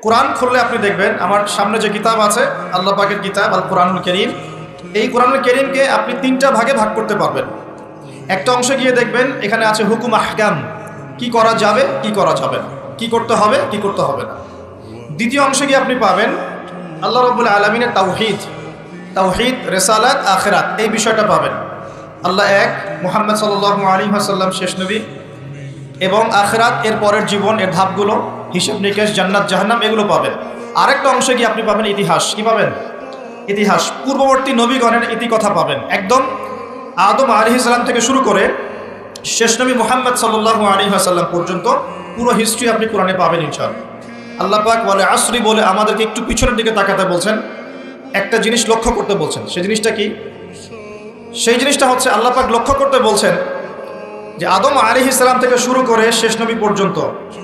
কোরআন খুললে আপনি দেখবেন আমার সামনে যে কিতাব আছে আল্লাহ পাকের কিতাব আল কোরআনুল কারীম, এই কোরআনুল কারীমকে আপনি তিনটা ভাগে ভাগ করতে পারবেন। একটা অংশে গিয়ে দেখবেন এখানে আছে হুকুম আহকাম, কি করা যাবে কি করা যাবে না, কি করতে হবে কি করতে হবে না। দ্বিতীয় অংশে গিয়ে আপনি পাবেন আল্লাহ রাব্বুল আলামিনের তাওহীদ, তাওহীদ, রিসালাত, আখিরাত, এই বিষয়টা পাবেন। আল্লাহ এক, মুহাম্মদ সাল্লাল্লাহু আলাইহি ওয়াসাল্লাম শেষ নবী, এবং আখিরাত এর পরের জীবন, এর ধাপগুলো, হিসাব নিকেশ, জান্নাত জাহান্নাম, এগুলো পাবেন। আরেকটা অংশে গিয়ে আপনি পাবেন ইতিহাস। কি পাবেন? ইতিহাস, পূর্ববর্তী নবীগণের ইতিকথা পাবেন। একদম আদম আলাইহিস সালাম থেকে শুরু করে শেষ নবী মুহাম্মদ সাল্লাল্লাহু আলাইহি ওয়াসাল্লাম পর্যন্ত পুরো হিস্ট্রি আপনি কোরআনে পাবেন ইনশাআল্লাহ। আল্লাহ পাক বলে আসরি বলে আমাদেরকে একটু পিছনের দিকে তাকাতে বলছেন, একটা জিনিস লক্ষ্য করতে বলছেন। সেই জিনিসটা কি? সেই জিনিসটা হচ্ছে আল্লাহ পাক লক্ষ্য করতে বলছেন যে আদম আলাইহিস সালাম থেকে শুরু করে শেষ নবী পর্যন্ত,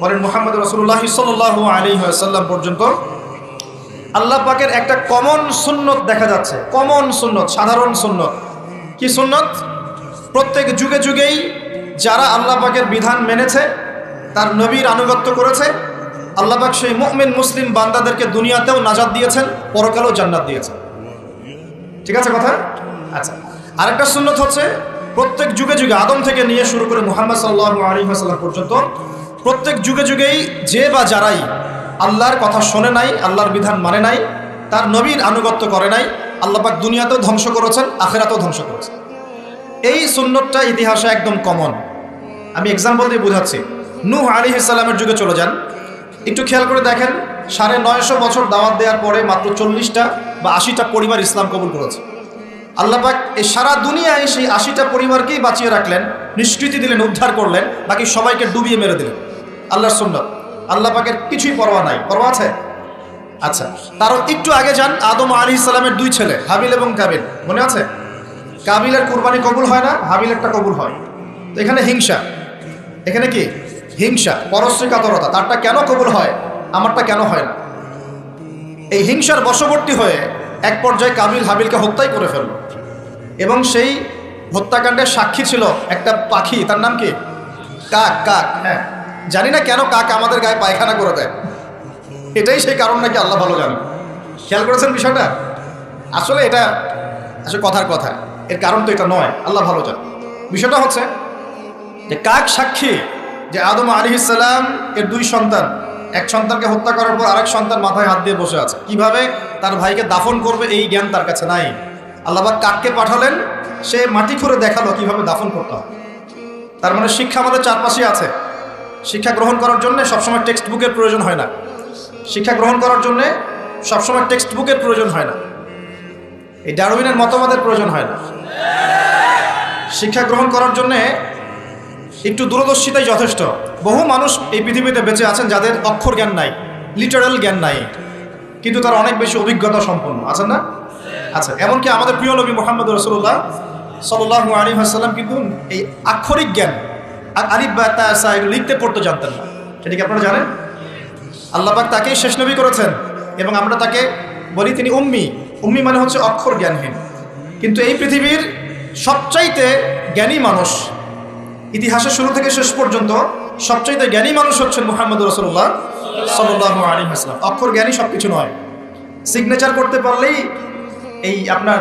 বলেন মুহাম্মদ রাসূলুল্লাহ সাল্লাল্লাহু আলাইহি ওয়াসাল্লাম পর্যন্ত আল্লাহ পাকের একটা কমন সুন্নত দেখা যাচ্ছে। কমন সুন্নত, সাধারণ সুন্নত। কি সুন্নত? প্রত্যেক যুগে যুগেই যারা আল্লাহ পাকের বিধান মেনেছে, তার নবীর আনুগত্য করেছে, আল্লাহ পাক সেই মুমিন মুসলিম বান্দাদেরকে দুনিয়াতেও নাজাত দিয়েছেন, পরকালেও জান্নাত দিয়েছেন। ঠিক আছে কথা? আচ্ছা, আরেকটা সুন্নত হচ্ছে প্রত্যেক যুগে যুগে আদম থেকে নিয়ে শুরু করে মুহাম্মদ সাল্লাল্লাহু আলাইহি ওয়াসাল্লাম পর্যন্ত প্রত্যেক যুগে যুগেই যে বা যারাই আল্লাহর কথা শোনে নাই, আল্লাহর বিধান মানে নাই, তার নবীর আনুগত্য করে নাই, আল্লাহ পাক দুনিয়াতেও ধ্বংস করেছেন, আখিরাতেও ধ্বংস করেছেন। এই সুন্নতটা ইতিহাসে একদম কমন। আমি এক্সাম্পল দিয়ে বোঝাচ্ছি। নূহ আলাইহিস সালামের যুগে চলে যান, একটু খেয়াল করে দেখেন 950 বছর দাওয়াত দেওয়ার পরে মাত্র 40টা বা 80টা পরিবার ইসলাম কবুল করেছে। আল্লাহ পাক এই সারা দুনিয়ায় সেই 80টা পরিবারকেই বাঁচিয়ে রাখলেন, নিষ্কৃতি দিলেন, উদ্ধার করলেন, বাকি সবাইকে ডুবিয়ে মেরে দিলেন। আল্লাহর সুন্নাত, আল্লাহ পাকের কিছুই পরোয়া নাই। পরোয়া আছে? আচ্ছা, তারও একটু আগে যান, আদম আলাইহিস সালামের দুই ছেলে হাবিল এবং কাবিল, মনে আছে? কাবিলের কুরবানি কবুল হয় না, হাবিলেরটা কবুল হয়। তো এখানে হিংসা, এখানে কি হিংসা, পরশ্রী কাতরতা। তারটা কেন কবুল হয়, আমারটা কেন হয় না? এই হিংসার বশবর্তী হয়ে এক পর্যায়ে কাবিল হাবিলকে হত্যাই করে ফেলল, এবং সেই হত্যাকাণ্ডের সাক্ষী ছিল একটা পাখি, তার নাম কি? কাক। কাক, হ্যাঁ, জানি না কেন কাক আমাদের গায়ে পায়খানা করে দেয়, এটাই সেই কারণ নাকি আল্লাহ ভালো জানে। খেয়াল করেছেন বিষয়টা? আসলে এটা আসলে কথার কথা, এর কারণ তো এটা নয়, আল্লাহ ভালো জানে। বিষয়টা হচ্ছে যে কাক সাক্ষী যে আদম আলাইহিস সালাম এর দুই সন্তান, এক সন্তানকে হত্যা করার পর আরেক সন্তান মাথায় হাত দিয়ে বসে আছে, কিভাবে তার ভাইকে দাফন করবে এই জ্ঞান তার কাছে নাই। আল্লাহ পাক কাককে পাঠালেন, সে মাটি খুঁড়ে দেখালো কিভাবে দাফন করতে হয়। তার মানে শিক্ষা আমাদের চারপাশে আছে। শিক্ষা গ্রহণ করার জন্য সবসময় টেক্সট বুকের প্রয়োজন হয় না। শিক্ষা গ্রহণ করার জন্য সবসময় টেক্সট বুকের প্রয়োজন হয় না, এই ডারউইনের মতবাদের প্রয়োজন হয় না। শিক্ষা গ্রহণ করার জন্য একটু দূরদর্শিতাই যথেষ্ট। বহু মানুষ এই পৃথিবীতে বেঁচে আছেন যাদের অক্ষর জ্ঞান নাই, লিটারাল জ্ঞান নাই, কিন্তু তারা অনেক বেশি অভিজ্ঞতা সম্পন্ন আছেন না? আচ্ছা, এমনকি আমাদের প্রিয় নবী মুহাম্মদ রাসূলুল্লাহ সাল্লাল্লাহু আলাইহি ওয়াসাল্লাম কিন্তু এই আক্ষরিক জ্ঞান, আলিফ বা তা সা এগুলো লিখতে পড়তে জানতেন না। সেটা কি আপনারা জানেন? আল্লাহ পাক তাকেই শেষ নবী করেছেন, এবং আমরা তাকে বলি তিনি উম্মি। উম্মি মানে হচ্ছে অক্ষর জ্ঞানহীন। কিন্তু এই পৃথিবীর সবচাইতে জ্ঞানী মানুষ, ইতিহাসের শুরু থেকে শেষ পর্যন্ত সবচাইতে জ্ঞানী মানুষ হচ্ছেন মুহাম্মদ রাসূলুল্লাহ সাল্লাল্লাহু আলাইহি ওয়াসাল্লাম। অক্ষর জ্ঞানী সব কিছু নয়। সিগনেচার করতে পারলেই এই আপনার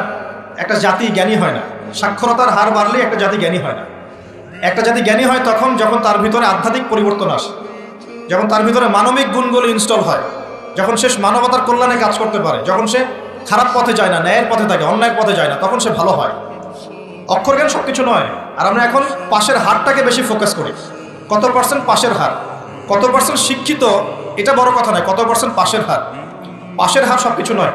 একটা জাতি জ্ঞানী হয় না। সাক্ষরতার হার বাড়লেই একটা জাতি জ্ঞানী হয় না। একটা জাতি জ্ঞানী হয় তখন যখন তার ভিতরে আধ্যাত্মিক পরিবর্তন আসে, যখন তার ভিতরে মানবিক গুণগুলো ইনস্টল হয়, যখন সে মানবতার কল্যাণে কাজ করতে পারে, যখন সে খারাপ পথে যায় না, ন্যায়ের পথে থাকে, অন্যায়ের পথে যায় না, তখন সে ভালো হয়। অক্ষর জ্ঞান সব কিছু নয়। আর আমরা এখন পাশের হারটাকে বেশি ফোকাস করি। কত পার্সেন্ট পাশের হার, কত পার্সেন্ট শিক্ষিত, এটা বড় কথা নয়, কত পার্সেন্ট পাশের হার। পাশের হার সব কিছু নয়।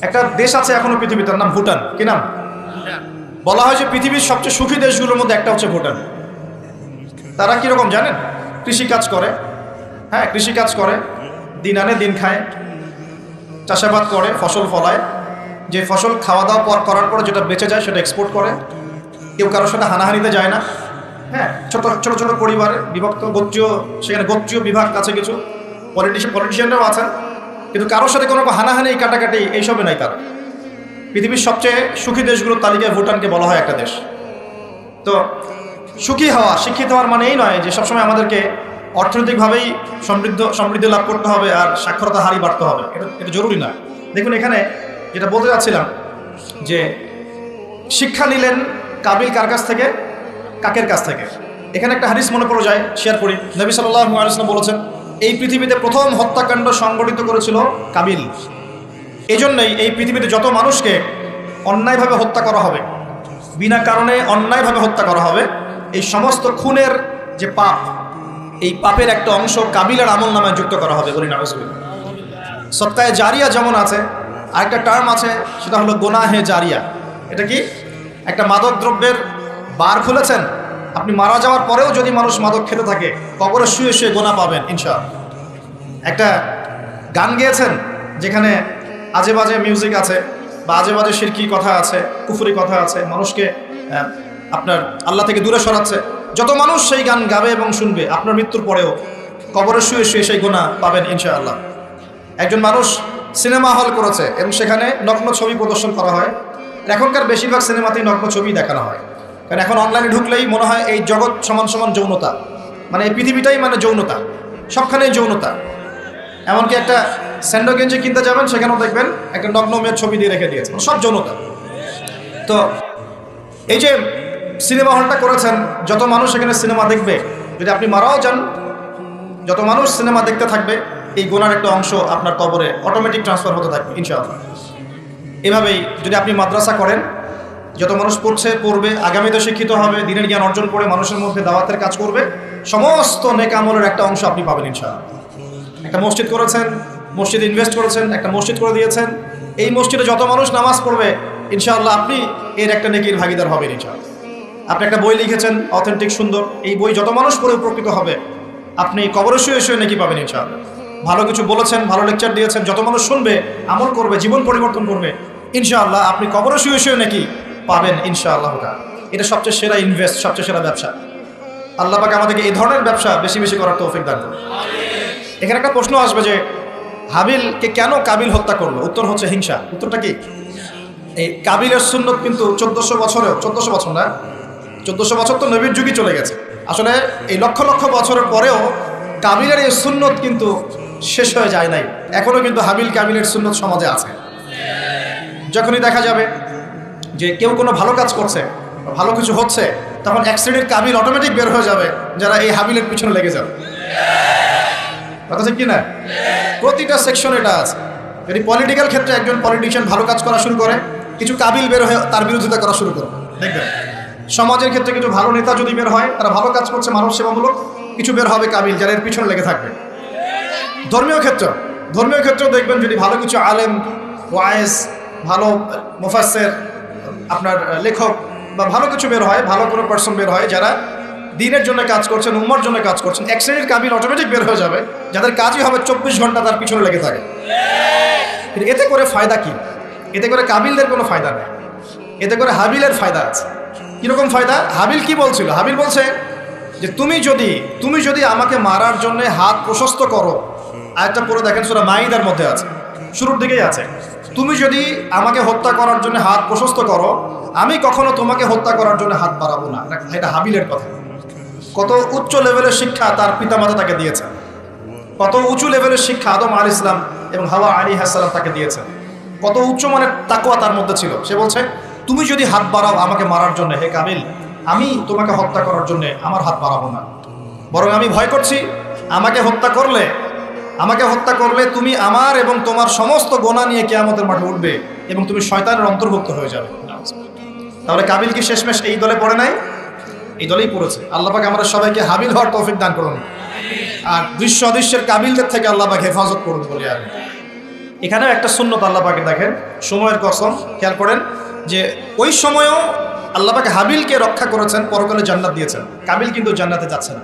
একটা দেশ আছে এখনো পৃথিবীতে, তার নাম ভুটান। কি নাম? বলা হয় যে পৃথিবীর সবচেয়ে সুখী দেশগুলোর মধ্যে একটা হচ্ছে ভুটান। তারা কীরকম জানেন? কৃষিকাজ করে, হ্যাঁ, কৃষিকাজ করে, দিন আনে দিন খায়, চাষাবাদ করে, ফসল ফলায়, যে ফসল খাওয়া দাওয়া করার পরে যেটা বেঁচে যায় সেটা এক্সপোর্ট করে। কেউ কারোর সাথে হানাহানিতে যায় না। হ্যাঁ, ছোট ছোট ছোট পরিবারে বিভক্ত, গোত্রীয়, সেখানে গোত্রীয় বিভাগ আছে, কিছু পলিটিশিয়ানরাও আছেন, কিন্তু কারোর সাথে কোনো হানাহানি কাটাকাটি এইসবে নাই তারা। পৃথিবীর সবচেয়ে সুখী দেশগুলোর তালিকায় ভুটানকে বলা হয় একটা দেশ। তো সুখী হওয়া, শিক্ষিত হওয়ার মানে এই নয় যে সবসময় আমাদেরকে অর্থনৈতিকভাবেই সমৃদ্ধি লাভ করতে হবে আর সাক্ষরতা হারই বাড়তে হবে, এটা জরুরি না। দেখুন এখানে যেটা বলতে যাচ্ছিলাম যে শিক্ষা নিলেন কাবিল কার কাছ থেকে, কাকের কাছ থেকে। এখানে একটা হাদিস মনে পড়ে যায়, শেয়ার করি। নবী সাল্লাল্লাহু আলাইহি ওয়াসাল্লাম বলেছেন, এই পৃথিবীতে প্রথম হত্যাকাণ্ড সংগঠিত করেছিল কাবিল। এই জন্যই এই পৃথিবীতে যত মানুষকে অন্যায়ভাবে হত্যা করা হবে, বিনা কারণে অন্যায়ভাবে হত্যা করা হবে, এই সমস্ত খুনের যে পাপ, এই পাপের একটা অংশ কাবিলের আমল নামায় যুক্ত করা হবে। বলি নাউজুবিল্লাহ। সদকায়ে জারিয়া যেমন আছে, আরেকটা টার্ম আছে, সেটা হলো গুনাহে জারিয়া। এটা কি? একটা মাদক দ্রব্যের বার খুলেছেন, আপনি মারা যাওয়ার পরেও যদি মানুষ মাদক খেতে থাকে, কবরে শুয়ে শুয়ে গোনা পাবেন ইনশাআল্লাহ। একটা গান গেয়েছেন যেখানে আজে বাজে মিউজিক আছে বা আজে বাজে শিরকি কথা আছে, কুফরি কথা আছে, মানুষকে আপনার আল্লাহ থেকে দূরে সরাচ্ছে। যত মানুষ সেই গান গাবে এবং শুনবে, আপনার মৃত্যুর পরেও কবরে শুয়ে শুয়ে সেই গোনা পাবেন ইনশাআল্লাহ। একজন মানুষ সিনেমা হল করেছে এবং সেখানে নগ্ন ছবি প্রদর্শন করা হয়। এখনকার বেশিরভাগ সিনেমাতেই নগ্ন ছবি দেখানো হয়, কারণ এখন অনলাইনে ঢুকলেই মনে হয় এই জগৎ সমান সমান যৌনতা, মানে এই পৃথিবীটাই মানে যৌনতা, সবখানেই যৌনতা। এমনকি একটা স্যান্ডো গেঞ্জি কিনতে যাবেন, সেখানেও দেখবেন একটা নগ্ন মেয়ের ছবি দিয়ে রেখে দিয়েছে, সব যৌনতা। তো এই যে সিনেমা হলটা করেছেন, যত মানুষ এখানে সিনেমা দেখবে, যদি আপনি মারাও যান, যত মানুষ সিনেমা দেখতে থাকবে, এই গুনার একটা অংশ আপনার কবরে অটোমেটিক ট্রান্সফার হতে থাকবে ইনশাআল্লাহ। এভাবেই যদি আপনি মাদ্রাসা করেন, যত মানুষ পড়বে, আগামীতে শিক্ষিত হবে, দিনের জ্ঞান অর্জন করে মানুষের মধ্যে দাওয়াতের কাজ করবে, সমস্ত নেক আমলের একটা অংশ আপনি পাবেন ইনশাআল্লাহ। একটা মসজিদ করেছেন, মসজিদে ইনভেস্ট করেছেন, একটা মসজিদ করে দিয়েছেন, এই মসজিদে যত মানুষ নামাজ পড়বে ইনশাআল্লাহ আপনি এর একটা নেকির ভাগিদার হবেন ইনশাআল্লাহ। আপনি একটা বই লিখেছেন অথেন্টিক সুন্দর, এই বই যত মানুষ পড়ে উপকৃত হবে, আপনি কবরে শুয়ে শুয়ে নেকি পাবেন ইনশাআল্লাহ। ভালো কিছু বলেছেন, ভালো লেকচার দিয়েছেন, যত মানুষ শুনবে, আমল করবে, জীবন পরিবর্তন করবে ইনশাআল্লাহ, আপনি কবরে শুয়ে শুয়ে নাকি পাবেন ইনশাআল্লাহ। এটা সবচেয়ে সেরা ইনভেস্ট, সবচেয়ে সেরা ব্যবসা। আল্লাহ পাক আমাদেরকে এই ধরনের ব্যবসা বেশি বেশি করার তৌফিক দান করুন। এখানে একটা প্রশ্ন আসবে যে হাবিলকে কেন কাবিল হত্যা করলো? উত্তর হচ্ছে হিংসা। উত্তরটা কি? এই কাবিলের সুন্নত কিন্তু 1400 বছরেও, 1400 বছর না, 1400 বছর তো নবীর যুগই চলে গেছে। আসলে এই লক্ষ লক্ষ বছরের পরেও কাবিলের এই সুন্নত কিন্তু শেষ হয়ে যায় নাই, এখনো কিন্তু হাবিল কাবিলের সুন্নত সমাজে আছে। যখনই দেখা যাবে যে কেউ কোনো ভালো কাজ করছে, ভালো কিছু হচ্ছে, তখন এক শ্রেণীর কাবিল অটোমেটিক বের হয়ে যাবে, যারা এই হাবিলের পিছনে লেগে যাবে। কথা ঠিক কিনা? প্রতিটা সেকশন এটা আছে। যদি পলিটিক্যাল ক্ষেত্রে একজন পলিটিশিয়ান ভালো কাজ করা শুরু করে, কিছু কাবিল বের হয়ে তার বিরোধিতা করা শুরু করে, দেখবেন। সমাজের ক্ষেত্রে কিছু ভালো নেতা যদি বের হয়, তারা ভালো কাজ করছে, মানব সেবামূলক, কিছু বের হবে কাবিল, যারা এর পিছনে লেগে থাকবে। ধর্মীয় ক্ষেত্রেও দেখবেন, যদি ভালো কিছু আলেম, ওয়াইজ, ভালো মুফাসসির, আপনার লেখক বা ভালো কিছু বের হয়, ভালো কোনো পার্সন বের হয়, যারা দিনের জন্য কাজ করছেন, উম্মার জন্য কাজ করছেন, এক শ্রেণীর কাবিল অটোমেটিক বের হয়ে যাবে, যাদের কাজই হবে 24 ঘন্টা তার পিছনে লেগে থাকে। কিন্তু এতে করে ফায়দা কি? এতে করে কাবিলদের কোনো ফায়দা নেই, এতে করে হাবিলের ফায়দা আছে। কীরকম ফায়দা? হাবিল কি বলছিল? হাবিল বলছে যে তুমি যদি আমাকে মারার জন্য হাত প্রশস্ত করো, আয়াতটা পড়ে দেখেন, সূরা মাইদার মধ্যে আছে, শুরুর দিকেই আছে, তুমি যদি আমাকে হত্যা করার জন্য হাত প্রশস্ত করো, আমি কখনো তোমাকে হত্যা করার জন্য হাত বাড়াবো না। এটা হাবিলের কথা। কত উচ্চ লেভেলের শিক্ষা তার পিতামাতা তাকে দিয়েছেন, কত উঁচু লেভেলের শিক্ষা আদম আলাইহিস সালাম এবং হাওয়া আলাইহিস সালাম তাকে দিয়েছেন, কত উচ্চ মানের তাকওয়া তার মধ্যে ছিল। সে বলছে, তুমি যদি হাত বাড়াও আমাকে মারার জন্য, হে কাবিল, আমি তোমাকে হত্যা করার জন্য আমার হাত বাড়াবো না, বরং আমি ভয় করছি আমাকে হত্যা করলে তুমি আমার এবং তোমার সমস্ত গোনা নিয়ে কিয়ামতের মাঠে উঠবে এবং তুমি শয়তানের অন্তর্ভুক্ত হয়ে যাবে। তাহলে কাবিল কি শেষমেশ এই দলে পড়ে নাই? এই দলেই পড়েছে। আল্লাহ পাক আমাদের সবাইকে হাবিল হওয়ার তৌফিক দান করুন, আর দৃশ্য অদৃশ্যের কাবিলদের থেকে আল্লাহ পাক হেফাজত করুন বলে। আর এখানেও একটা সুন্নত আল্লাহ পাকে দেখেন, সময়ের কসম, খেয়াল করেন যে ওই সময়ও আল্লাহ পাক হাবিলকে রক্ষা করেছেন, পরকালে জান্নাত দিয়েছেন। কাবিল কিন্তু জান্নাতে যাচ্ছে না,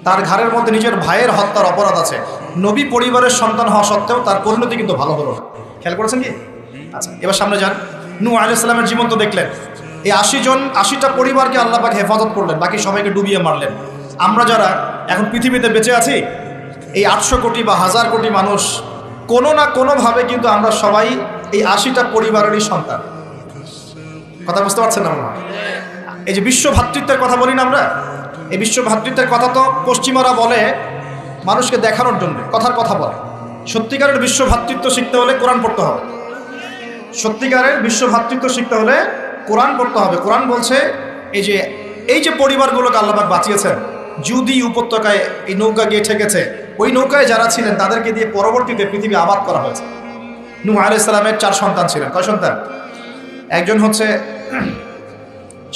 তার ঘাড়ের মধ্যে নিজের ভাইয়ের হত্যার অপরাধ আছে। নবী পরিবারের সন্তান হওয়া সত্ত্বেও তার পরিণতি কিন্তু ভালো হলো না। খেয়াল করেছেন কি? আচ্ছা, এবার সামনে যান। নূহ আলাইহিস সালামের জীবন তো দেখলেন, এই 80টা পরিবারকে আল্লাহ পাক হেফাজত করলেন, বাকি সবাইকে ডুবিয়ে মারলেন। আমরা যারা এখন পৃথিবীতে বেঁচে আছি, এই 800 কোটি বা 1000 কোটি মানুষ, কোনো না কোনোভাবে কিন্তু আমরা সবাই এই 80টা পরিবারেরই সন্তান। কথা বুঝতে পারছেন না? এই যে বিশ্ব ভ্রাতৃত্বের কথা বলি না আমরা, এই বিশ্ব ভ্রাতৃত্বের কথা তো পশ্চিমারা বলে মানুষকে দেখানোর জন্য, কথার কথা বলে। সত্যিকারের বিশ্ব ভ্রাতৃত্ব শিখতে হলে কোরআন পড়তে হবে। সত্যিকারের বিশ্ব ভ্রাতৃত্ব শিখতে হলে কোরআন পড়তে হবে। কোরআন বলছে এই যে পরিবারগুলোকে আল্লাহ পাক বাঁচিয়েছেন, জুদি উপত্যকায় এই নৌকা গিয়ে ঠেকেছে, ওই নৌকায় যারা ছিলেন তাদেরকে দিয়ে পরবর্তীতে পৃথিবী আবাদ করা হয়েছে। নূহ আলাইহিস সালামের 4 সন্তান ছিলেন। কয় সন্তান? একজন হচ্ছে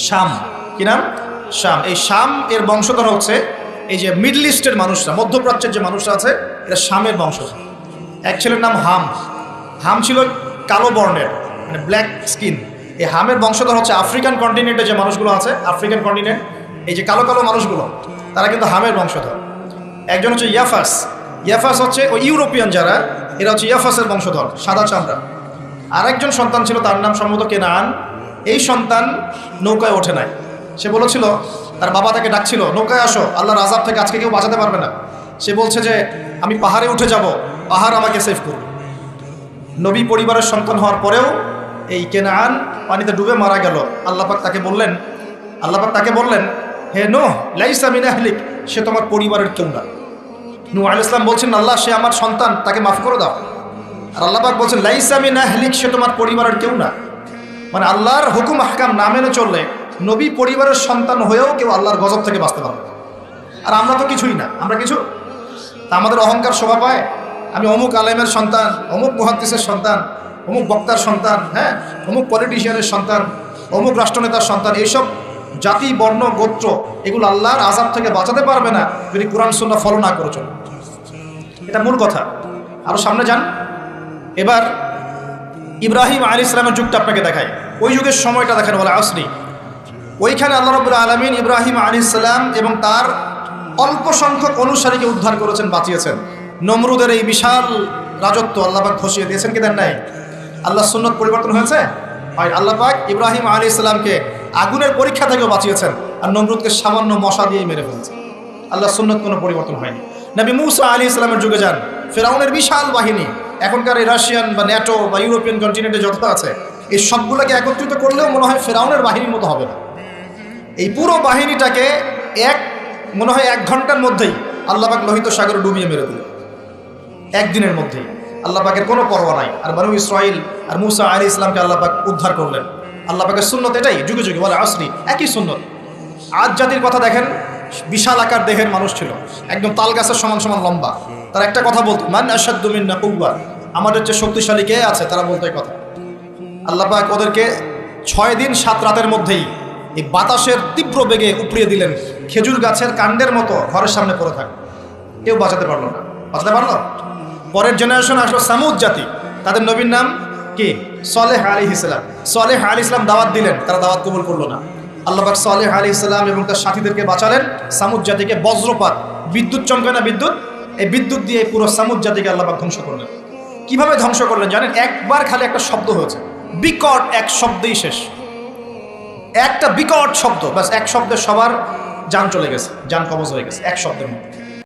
শাম। কি নাম? শাম। এই শাম এর বংশধর হচ্ছে এই যে মিডল ইস্টের মানুষরা, মধ্যপ্রাচ্যের যে মানুষরা আছে, এরা শামের বংশধর। এক ছেলের নাম হাম। হাম ছিল কালো বর্ণের, মানে ব্ল্যাক স্কিন। এই হামের বংশধর হচ্ছে আফ্রিকান কন্টিনেন্টে যে মানুষগুলো আছে, আফ্রিকান কন্টিনেন্ট, এই যে কালো কালো মানুষগুলো, তারা কিন্তু হামের বংশধর। একজন হচ্ছে ইয়াফাস। ইয়াফাস হচ্ছে ওই ইউরোপিয়ান যারা, এরা হচ্ছে ইয়াফাসের বংশধর, সাদা চামড়া। আর একজন সন্তান ছিল, তার নাম সম্ভবত কেনান। এই সন্তান নৌকায় ওঠে নাই। সে বলেছিল, তার বাবা তাকে ডাকছিল, নৌকায় আসো, আল্লাহর আযাব থেকে আজকে কেউ বাঁচাতে পারবে না। সে বলছে যে আমি পাহাড়ে উঠে যাব, পাহাড় আমাকে সেভ করবে। নবী পরিবারের সন্তান হওয়ার পরেও এই কেনান পানিতে ডুবে মারা গেল। আল্লাহ পাক তাকে বললেন, হে নূহ, লাইসা মিন আহলিক, সে তোমার পরিবারের কেউ না। নূহ আলাইহিস সালাম বলছেন, আল্লাহ, সে আমার সন্তান, তাকে মাফ করে দাও। আর আল্লাহ পাক বলছেন, লাইসা মিন আহলিক, সে তোমার পরিবারের কেউ না। মানে আল্লাহর হুকুম আহকাম না মেনে চললে নবী পরিবারের সন্তান হয়েও কেউ আল্লাহর গজব থেকে বাঁচতে পারবে না। আর আমরা তো কিছুই না, আমরা কিছু। তা আমাদের অহংকার শোভা পায়, আমি অমুক আলেমের সন্তান, অমুক মুহাদ্দিসের সন্তান, অমুক বক্তার সন্তান, হ্যাঁ, অমুক পলিটিশিয়ানের সন্তান, অমুক রাষ্ট্রনেতার সন্তান। এইসব জাতি, বর্ণ, গোত্র, এগুলো আল্লাহর আযাব থেকে বাঁচাতে পারবে না যদি কোরআন সুন্নাহ ফলো না করে চলে। এটা মূল কথা। আরো সামনে যান। এবার ইব্রাহিম আলাইহিস সালামের যুগটা আপনাকে দেখায়, ওই যুগের সময়টা দেখেন, বলে আসরি। ওইখানে আল্লাহ রাব্বুল আলামিন ইব্রাহিম আলাইহিস সালাম এবং তার অল্প সংখ্যক অনুসারীকে উদ্ধার করেছেন, বাঁচিয়েছেন। নমরুদের এই বিশাল রাজত্ব আল্লাহ পাক খসিয়ে দিয়েছেন কি দেন নাই? আল্লাহ সুন্নত পরিবর্তন হয়েছে? হয়। আল্লাহ পাক ইব্রাহিম আলাইহিস সালামকে আগুনের পরীক্ষা থেকেও বাঁচিয়েছেন, আর নমরুদকে সামান্য মশা দিয়ে মেরে ফেলেছে। আল্লাহ সুন্নত কোনো পরিবর্তন হয়নি। নবী মূসা আলাইহিস সালামের যুগে যান, ফেরাউনের বিশাল বাহিনী, এখনকার এই রাশিয়ান বা ন্যাটো বা ইউরোপিয়ান কন্টিনেন্টে যত আছে, এই সবগুলোকে একত্রিত করলেও মনে হয় ফেরাউনের বাহিনীর মতো হবে না। এই পুরো বাহিনীটাকে মনে হয় 1 ঘন্টার মধ্যেই আল্লাহ পাক লোহিত সাগরে ডুবিয়ে মেরে দিল, একদিনের মধ্যেই। আল্লাহ পাকের কোনো পরোয়া নাই। আর বনু ইসরাইল আর মূসা আলাইহিস সালামকে আল্লাহ পাক উদ্ধার করলেন। আল্লাহ পাকের সুন্নত এটাই, যুগে যুগে, বলে আসরি, একই সুন্নত। আজ জাতির কথা দেখেন, বিশাল আকার দেহের মানুষ ছিল, একদম তাল গাছের সমান সমান লম্বা। তারা একটা কথা বলতো, মান আশাদ্দু মিন্না কুওয়া, আমাদের যে শক্তিশালী কে আছে, তারা বলতো এই কথা। আল্লাহ পাক ওদেরকে 6 দিন 7 রাতের মধ্যেই এই বাতাসের তীব্র বেগে উপড়িয়ে দিলেন, খেজুর গাছের কাণ্ডের মতো ঘরের সামনে পড়ে থাকে। কেউ বাঁচাতে পারলো না। বাঁচাতে পারলো? পরের জেনারেশন আসলো সামুদ জাতি, তাদের নবীর নাম কি? সালেহ আলাইহিস সালাম। সালেহ আলাইহিস সালাম দাওয়াত দিলেন, তারা দাওয়াত কবুল করলো না। আল্লাহ পাক সালেহ আলাইহিস সালাম এবং তার সাথীদেরকে বাঁচালেন। সামুদ জাতিকে বজ্রপাত, বিদ্যুৎ চমকে না, বিদ্যুৎ, এই বিদ্যুৎ দিয়ে পুরো সামুদ জাতিকে আল্লাহ পাক ধ্বংস করলেন। কিভাবে ধ্বংস করলেন জানেন? একবার খালি একটা শব্দ হয়েছে, বিকট এক শব্দেই শেষ। একটা বিকট শব্দ, ব্যাস, এক শব্দে সবার জান চলে গেছে, জান কবজ হয়ে গেছে, এক শব্দের মধ্যে।